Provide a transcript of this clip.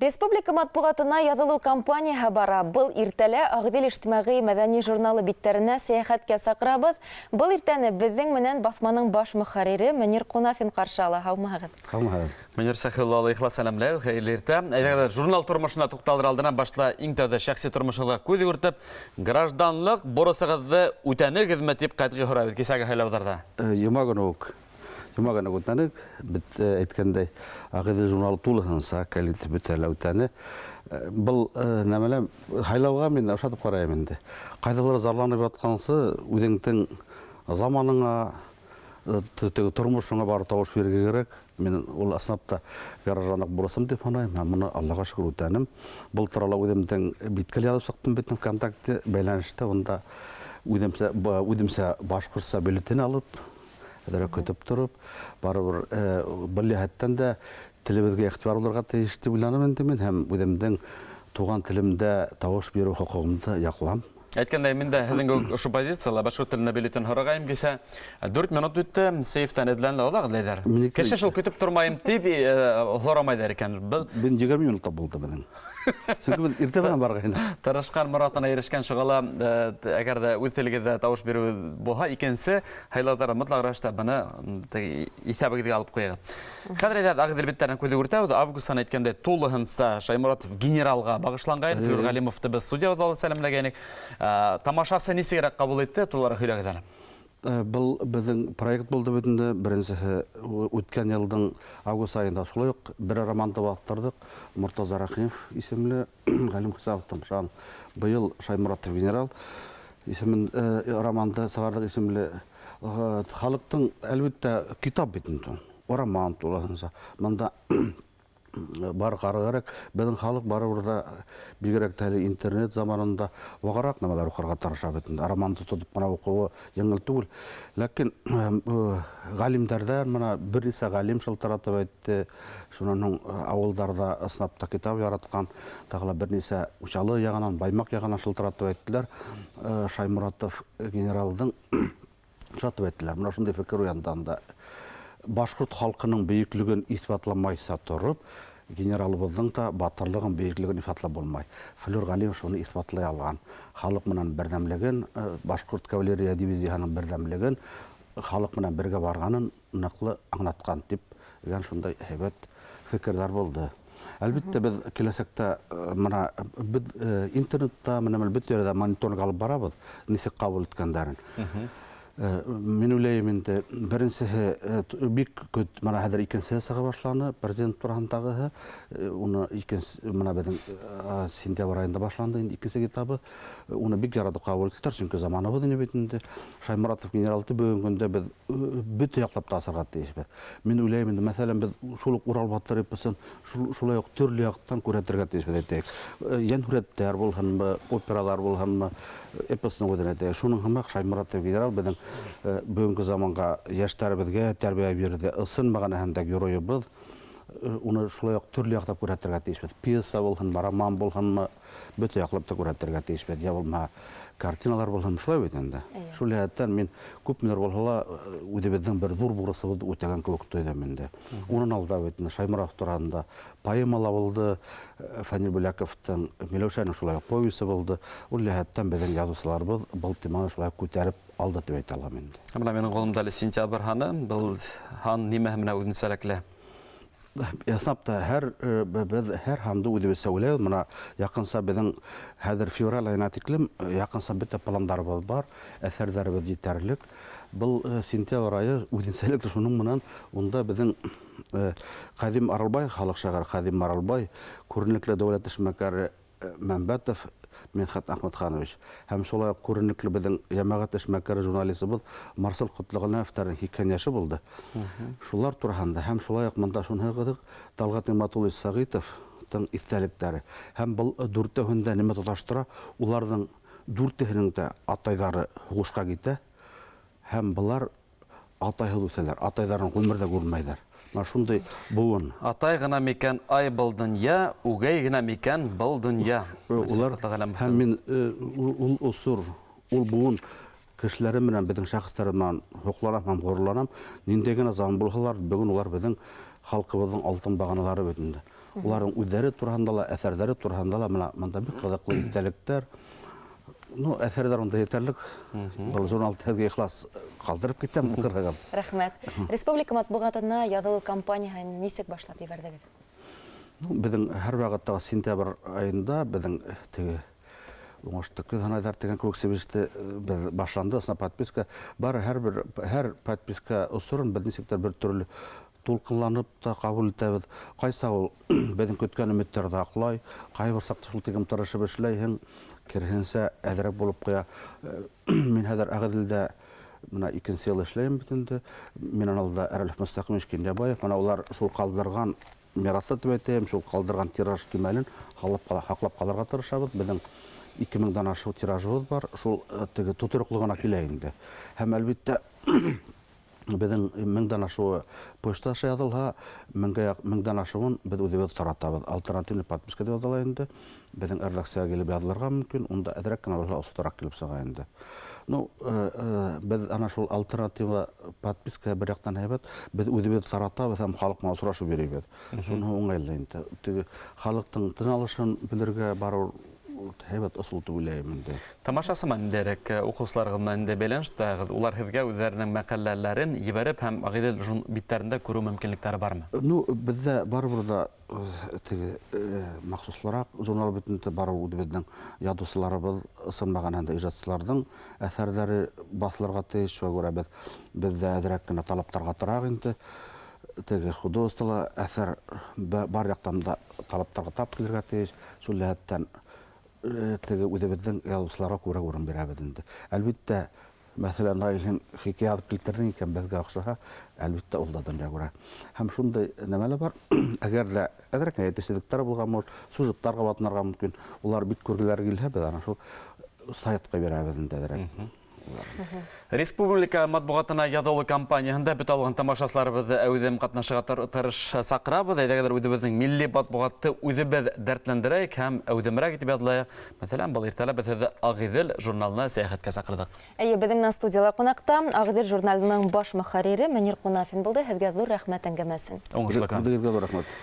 Республика матбугатына язылу кампанияға бара. Бұл иртәле Ағдел иҗтимагый мәдәни журналы биттәренә сәяхәткә сакырабыз. Бұл иртәне безнең менән басманың баш мөхәррире Мөнир Кунафин каршы ала. Һаумыгыз. Мөнир Сәхиуллаһы ихлас сәламләү, хәерле иртә. Әгәр журнал тормышына тукталыр алдынан башта иң тәүдә шәхси тормышыгызга күз йөртеп, гражданлык бурысыгызны үтәнегезме дип катгый һорабыз кисәгә хәйләвдарда. Юмаганы үтәнек, бит әйткәндәй, Ағдел журналы тулыһынса кәлит бүтәлә үтәне. Бұл нәмәләм хайлауга мин ошатып карайм инде. Кайдалар зарланып яткансы, үзеңнең заманыңа, тормышыңа бар тавыш бирергә кирәк. Мин ул аснапта гаражанлык бурысым дип санайм. Моны Аллага шөкер үтәнем. Бұл туралы үземнең биткә язып чыктым бит контакты бәйләнештә, онда үземсә башкортса бюллетень алып көтіп тұрып, барыбыр біліғаттан да тілімізге иқтибар оларға тиісті ойланам енді мен, һәм өзімдің туған тілімде тавыш беру құқығымды яқылам. Әйткәндәй, мин дә һезнең ошо позициялар башкорт теленә бюллетень һорагайм кисә 4 минут үтте, сейфтан эдләнле олаглыйлар. Кеше шул көтеп тормайым дип һорамайдар икән. Мен 20 минутта булды безнең. Çünkü biz irtibaten bargayna. Тарашкан Murat'ına erişken şoğala eğer de üz tilgide tavuş bir boğa ikense hayladara mutlaq raşta bana ithebegide alıp koyuyor. Kadar eder Ағдел bitlerden көзі көртәуді августан aytkanda толығынса Шаймуратов генералға бағышланғайын, Флюр Галимовты біз судья вадалы сәлемләгәнек. Тамашасы несегерек қабыл етті, толары хүйләгедәлі? Бұл біздің проект болды бітінде, бірінші өткен елдің август айында солай бір романды вақтырдық. Мұртаза Рахимов есімлі Галим Хисаповтың шағын бұйыл Шаймуратов генерал есімін романды сағардық есімлі халықтың әлбетте китап бітінде. Роман толығынса. Мұнда бар қарығарек, біздің халық бары burada бигерәк тәлі интернет заманында вағарақ нәмәләр оқырға тырыша бетінде. Романды тұтып мұна оқуы еңіл түгіл. Ләкин ғалимдәрдәр мұна бір есе ғалим шылтыратып әйтті. Шуның ауылдарда снапта китап яратқан, тағыла бір несе ұшалы яғанан, баймақ яғанан шылтыратып әйттілер. Шаймуратов генералдың жатып әйттілер. Мұна шындай фикір уяндан башқұрт халқының бейіклігін исбатламайса тұрып, генералыбыздың да батырлығын бейіклігін исбатлап болмай. Флюр Галимов оны исбатлай алған. Халық мұнан бірдәмлігін, башқұрт кавалерия дивизияның бірдәмлігін, халық мұнан бірге барғанын нақлы аңлатқан деп, шындай әйбет фикірдар болды. Әлбетте біз келесекте интернетта бүт жерде мониторинг алып барабыз, несек қабыл еткендерін. Мен ойлайм енді біріншісі бик көт мына хәзер икенсе сыға башланы президент турасындагы уны мына безнең сентябрь айында башланды инде икенсе китабы уны бик яратып кабул иттеләр чөнки заманыбыз инде бит инде Шаймуратов генералды бүгенге көндә без бөт яклап тасырга тиешбез. Мен ойлайм инде мәсәлән без шул урал батыр эпосын шулай ук төрле яктан күрәтергә тиешбез әйтәйек. Ян хүрәттәр булганмы, опералар булганмы эпосны күрәтә. Шуның һәм Шаймуратов генерал безнең бүгінгі заманға яштарыбызға тәрбие берді. Ысынмаған әхіндегі геройыбыз, оны шулай түрлі яқтап көрәттірге тейшпеді. Пьеса болған, роман болған, бөте яқлапта көрәттірге тейшпеді. Я болма картиналар болған шулай өтенді. Шулай әттен мен көп мінер болғала өдебеддің бір дур бұрысы болды өтеген көкті өйдемінде. Оның алда өтінді Шаймуратов турасында поэмала болды, Фанил Буляковтың Милеушаның шулай повесі болды. Олай әттен беден язушылар бұл теманы шулай көтеріп алды деп айта аламын енді. Мына менің қолымда сентябрь ханы, бұл хан неме мына өзін сәләклі? Ясапта һәр ханды үдебез сөйләй, мына якынса безнең хәзер февраль айына тиклем якынса бит планнарыбыз бар, әсәрләребез җитәрлек. Бұл сентябрь айы үзенчәлекле шуның менән унда безнең Кадим Аралбай, халык шагыйре Кадим Аралбай, күренекле дәүләт эшмәкәре Мәмбәтов Медхат Ахмедханович һәм шулай күренекле безнең җәмәгать эшмәкәре журналисты Марсел Котлыгыновтың хикәясе булды. Шулар турында һәм шулай ук монда шуны гыдык Талгат Нигъмәтуллович Сагитовтың истәлектәре һәм бұл дүртәһендә нимә тоташтыра, уларның дүртәһенең дә атайлары һугышка китә һәм булар атайһыз үсәләр, атайларын гомердә күрмәйдер. Шундай буын. Атай гына микән ай был дөнья, үгәй гына микән был дөнья. Улар һәм мин ул усур, ул буын кешеләре менән безнең шәхесләреннән хукланам һәм горурланам. Нинди генә зам булһалар, бүген улар безнең халкыбызның алтын баганалары бит инде. Уларның үҙҙәре тураһында ла, әҫәрҙәре тураһында ла мында бик ҡыҙыҡлы иҫтәлектәр. Ну, әҫәрҙәр унда етерлек. Был журнал һеҙгә ихлас ҡалдырып китәм ҡырағым. Рәхмәт. Республика матбуғатына яҙылыу кампанияһын нисек башлап ебәрҙегеҙ? Беҙҙең һәр ваҡыттағы сентябрь айында беҙҙең теге уңышлы көҙ айҙар тигән кеүек себеште беҙ башланды. Осна подписка бар, һәр подписка осорон беҙ нисектер бер төрлө тулҡынланып та ҡабул итәбеҙ. Ҡайса ул беҙҙең көткән өмөттәрҙе аҡлай, ҡайбер саҡта шул тиклем тырышып эшләйһең, киреһенсә әҙерәк булып ҡуя. Мин хәҙер Ағиҙелдә мына 2-нсе йыл эшләйем бит инде. Минән алда Әрәлев Мостаҡимович Кинйәбаев, мына улар шул ҡалдырған мираҫты тип әйтәйем, шул ҡалдырған тираж кимәлен һаҡлап ҡалырға тырышабыҙ. Беҙҙең 2000-дан ашыу тиражыбыҙ бар, шул теге тотороҡло ғына килә инде. Һәм әлбиттә беҙҙең 1000-дан ашыуы почта аша яҙылһа, 1000-дан ашыуын беҙ үҙебеҙ таратабыҙ. Альтернативный подписка дип яҙыла инде. Беҙҙең редакцияға килеп яҙылырға мөмкин, унда әҙерәк кенә булһа осотораҡ килеп сыға инде. Ну, беҙ ана шул альтернатива подписка бер яҡтан һәйбәт, беҙ үҙебеҙ таратабыҙ һәм халыҡ менән осрашыу бирәбеҙ. Шуны уңайлы инде. Теге халыҡтың тын белергә барыу һәйбәт ысул тип уйлайым инде. Тамашасы менән дәрек уҡыусыларға менән дә бәйләнештә улар һеҙгә үҙҙәренең мәҡәләләрен ебәреп һәм Ағиҙел биттәрендә күреү мөмкинлектәре бармы? Ну, беҙҙә барыбер да теге махсуслыраҡ журнал битендә барыу үҙебеҙҙең яҙыусыларыбыҙ, ысынмаған һәм ижадсыларҙың әҫәрҙәре баҫылырға тейеш. Шуға күрә беҙҙә әҙерәк кенә талаптарға тораҡ инде. Теге художестволы әҫәр бар яҡтан да талаптарға тап килергә тейеш. Шул йәһәттән теге үҙебеҙҙең яҙыусыларға күрә урын бирәбеҙ инде. Әлбиттә, мәҫәлән, Наилһин хикәйә яҙып килтерҙең икән беҙгә оҡшаһа, әлбиттә ул да донъя күрә. Һәм шундай нәмә лә бар. Әгәр дә әҙерәк йәтешһеҙлектәр булған, может, сюжеттарға батынырға мөмкин. Улар бик күргеләре килһә, беҙ ана шул сайтҡа бирәбеҙ инде әҙерәк. Республика матбуғатына яҙылыу кампанияһында бөтә алған тамашасыларыбыҙҙы әүҙем ҡатнашырға тырыш саҡырабыҙ. Әйҙәгәҙер үҙебеҙҙең милли матбуғатты үҙебеҙ дәртләндерәйек һәм әүҙемерәк итеп яҙлайыҡ. Мәҫәлән, был иртәлә беҙ һеҙҙе Ағиҙел журналына сәйәхәткә саҡырҙыҡ. Беҙҙең менән студияла ҡунаҡта Ағиҙел журналының баш мөхәррире Мөнир Ҡунафин булды. Һеҙгә ҙур рәхмәт әңгәмә өсөн. Уңышлы көн. Үҙегеҙгә ҙур рәхмәт.